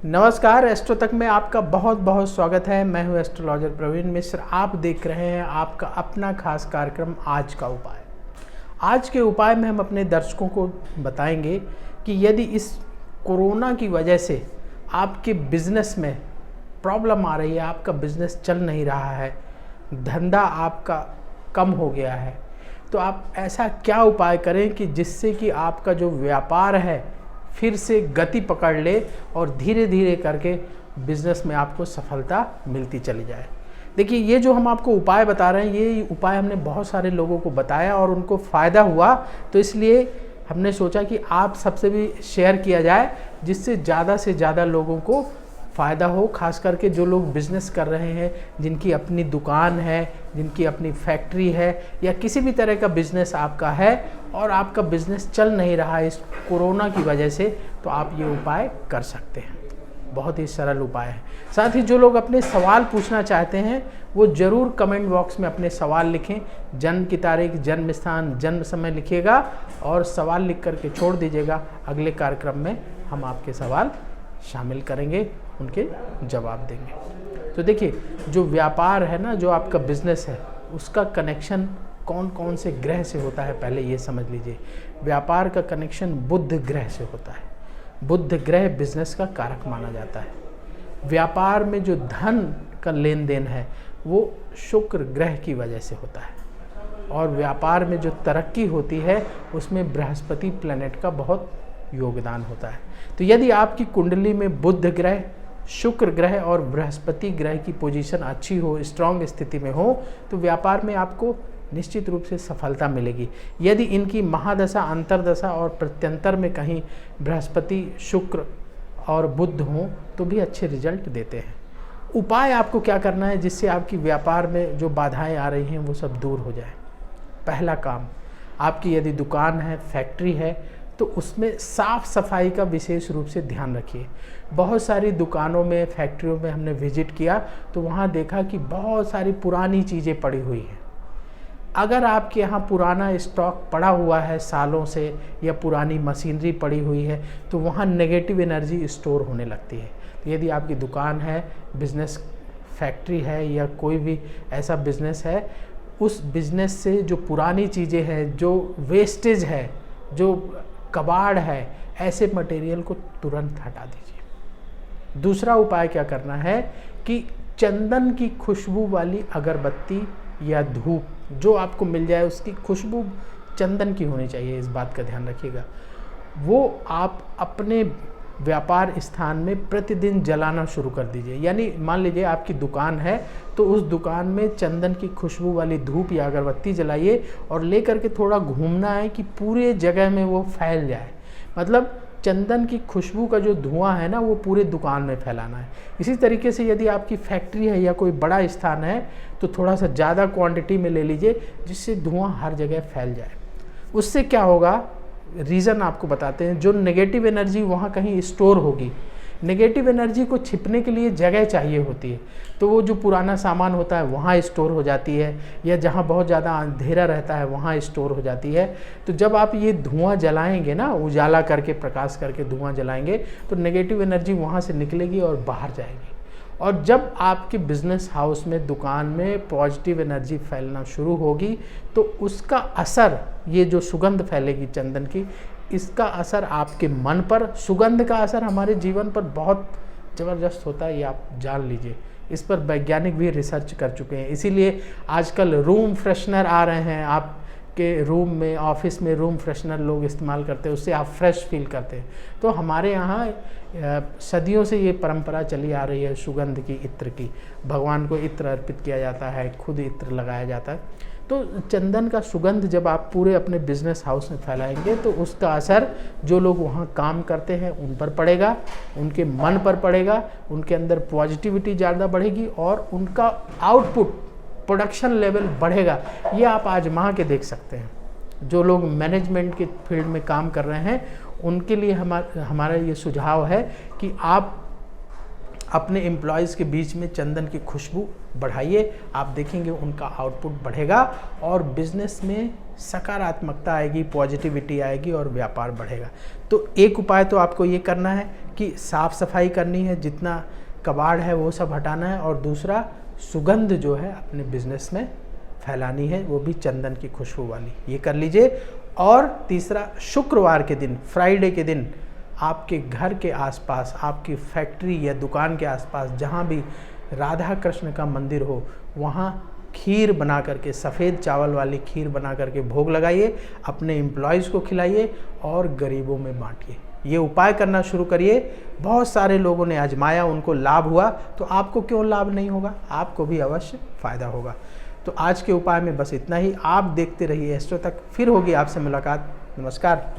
नमस्कार, एस्ट्रो तक में आपका बहुत बहुत स्वागत है। मैं हूं एस्ट्रोलॉजर प्रवीण मिश्र। आप देख रहे हैं आपका अपना खास कार्यक्रम आज का उपाय। आज के उपाय में हम अपने दर्शकों को बताएंगे कि यदि इस कोरोना की वजह से आपके बिजनेस में प्रॉब्लम आ रही है, आपका बिजनेस चल नहीं रहा है, धंधा आपका कम हो गया है, तो आप ऐसा क्या उपाय करें कि जिससे कि आपका जो व्यापार है फिर से गति पकड़ ले और धीरे धीरे करके बिजनेस में आपको सफलता मिलती चली जाए। देखिए, ये जो हम आपको उपाय बता रहे हैं, ये उपाय हमने बहुत सारे लोगों को बताया और उनको फ़ायदा हुआ, तो इसलिए हमने सोचा कि आप सबसे भी शेयर किया जाए जिससे ज़्यादा से ज़्यादा लोगों को फ़ायदा हो। खास करके जो लोग बिज़नेस कर रहे हैं, जिनकी अपनी दुकान है, जिनकी अपनी फैक्ट्री है या किसी भी तरह का बिज़नेस आपका है और आपका बिज़नेस चल नहीं रहा है इस कोरोना की वजह से, तो आप ये उपाय कर सकते हैं। बहुत ही सरल उपाय है। साथ ही जो लोग अपने सवाल पूछना चाहते हैं वो ज़रूर कमेंट बॉक्स में अपने सवाल लिखें। जन्म की तारीख, जन्म स्थान, जन्म समय लिखिएगा और सवाल लिख करके छोड़ दीजिएगा। अगले कार्यक्रम में हम आपके सवाल शामिल करेंगे, उनके जवाब देंगे। तो देखिए, जो व्यापार है ना, जो आपका बिजनेस है, उसका कनेक्शन कौन कौन से ग्रह से होता है पहले ये समझ लीजिए। व्यापार का कनेक्शन बुध ग्रह से होता है। बुध ग्रह बिजनेस का कारक माना जाता है। व्यापार में जो धन का लेन देन है वो शुक्र ग्रह की वजह से होता है और व्यापार में जो तरक्की होती है उसमें बृहस्पति प्लैनेट का बहुत योगदान होता है। तो यदि आपकी कुंडली में बुध ग्रह, शुक्र ग्रह और बृहस्पति ग्रह की पोजीशन अच्छी हो, स्ट्रांग स्थिति में हो, तो व्यापार में आपको निश्चित रूप से सफलता मिलेगी। यदि इनकी महादशा, अंतरदशा और प्रत्यंतर में कहीं बृहस्पति, शुक्र और बुध हों तो भी अच्छे रिजल्ट देते हैं। उपाय आपको क्या करना है जिससे आपकी व्यापार में जो बाधाएं आ रही हैं वो सब दूर हो जाए। पहला काम, आपकी यदि दुकान है, फैक्ट्री है, तो उसमें साफ़ सफाई का विशेष रूप से ध्यान रखिए। बहुत सारी दुकानों में, फैक्ट्रियों में हमने विजिट किया तो वहाँ देखा कि बहुत सारी पुरानी चीज़ें पड़ी हुई हैं। अगर आपके यहाँ पुराना स्टॉक पड़ा हुआ है सालों से या पुरानी मशीनरी पड़ी हुई है तो वहाँ नेगेटिव एनर्जी स्टोर होने लगती है। तो यदि आपकी दुकान है, बिजनेस फैक्ट्री है या कोई भी ऐसा बिजनेस है, उस बिजनेस से जो पुरानी चीज़ें हैं, जो वेस्टेज है, जो कबाड़ है, ऐसे मटेरियल को तुरंत हटा दीजिए। दूसरा उपाय क्या करना है कि चंदन की खुशबू वाली अगरबत्ती या धूप जो आपको मिल जाए, उसकी खुशबू चंदन की होनी चाहिए, इस बात का ध्यान रखिएगा। वो आप अपने व्यापार स्थान में प्रतिदिन जलाना शुरू कर दीजिए। यानी मान लीजिए आपकी दुकान है तो उस दुकान में चंदन की खुशबू वाली धूप या अगरबत्ती जलाइए और लेकर के थोड़ा घूमना है कि पूरे जगह में वो फैल जाए। मतलब चंदन की खुशबू का जो धुआं है ना, वो पूरे दुकान में फैलाना है। इसी तरीके से यदि आपकी फैक्ट्री है या कोई बड़ा स्थान है तो थोड़ा सा ज़्यादा क्वांटिटी में ले लीजिए जिससे धुआं हर जगह फैल जाए। उससे क्या होगा, रीज़न आपको बताते हैं। जो नेगेटिव एनर्जी वहाँ कहीं स्टोर होगी, नेगेटिव एनर्जी को छिपने के लिए जगह चाहिए होती है, तो वो जो पुराना सामान होता है वहाँ स्टोर हो जाती है या जहाँ बहुत ज़्यादा अंधेरा रहता है वहाँ स्टोर हो जाती है। तो जब आप ये धुआं जलाएंगे ना, उजाला करके, प्रकाश करके धुआं जलाएंगे, तो नेगेटिव एनर्जी वहाँ से निकलेगी और बाहर जाएगी। और जब आपके बिजनेस हाउस में, दुकान में पॉजिटिव एनर्जी फैलना शुरू होगी तो उसका असर, ये जो सुगंध फैलेगी चंदन की, इसका असर आपके मन पर, सुगंध का असर हमारे जीवन पर बहुत ज़बरदस्त होता है, ये आप जान लीजिए। इस पर वैज्ञानिक भी रिसर्च कर चुके हैं। इसीलिए आजकल रूम फ्रेशनर आ रहे हैं। आपके रूम में, ऑफिस में रूम फ्रेशनर लोग इस्तेमाल करते हैं, उससे आप फ्रेश फील करते हैं। तो हमारे यहाँ सदियों से ये परंपरा चली आ रही है सुगंध की, इत्र की। भगवान को इत्र अर्पित किया जाता है, खुद इत्र लगाया जाता है। तो चंदन का सुगंध जब आप पूरे अपने बिजनेस हाउस में फैलाएंगे तो उसका असर जो लोग वहाँ काम करते हैं उन पर पड़ेगा, उनके मन पर पड़ेगा, उनके अंदर पॉजिटिविटी ज़्यादा बढ़ेगी और उनका आउटपुट, प्रोडक्शन लेवल बढ़ेगा। ये आप आजमा के देख सकते हैं। जो लोग मैनेजमेंट के फील्ड में काम कर रहे हैं उनके लिए हमारा ये सुझाव है कि आप अपने एम्प्लॉयज़ के बीच में चंदन की खुशबू बढ़ाइए, आप देखेंगे उनका आउटपुट बढ़ेगा और बिजनेस में सकारात्मकता आएगी, पॉजिटिविटी आएगी और व्यापार बढ़ेगा। तो एक उपाय तो आपको ये करना है कि साफ़ सफाई करनी है, जितना कबाड़ है वो सब हटाना है, और दूसरा सुगंध जो है अपने बिजनेस में फैलानी है, वो भी चंदन की खुशबू वाली, ये कर लीजिए। और तीसरा, शुक्रवार के दिन, फ्राइडे के दिन आपके घर के आसपास, आपकी फैक्ट्री या दुकान के आसपास जहाँ भी राधा कृष्ण का मंदिर हो, वहाँ खीर बना करके, सफ़ेद चावल वाली खीर बना करके भोग लगाइए, अपने एम्प्लॉयज़ को खिलाइए और गरीबों में बांटिए। ये उपाय करना शुरू करिए। बहुत सारे लोगों ने आजमाया, उनको लाभ हुआ, तो आपको क्यों लाभ नहीं होगा, आपको भी अवश्य फ़ायदा होगा। तो आज के उपाय में बस इतना ही। आप देखते रहिए एस्ट्रो तक, फिर होगी आपसे मुलाकात। नमस्कार।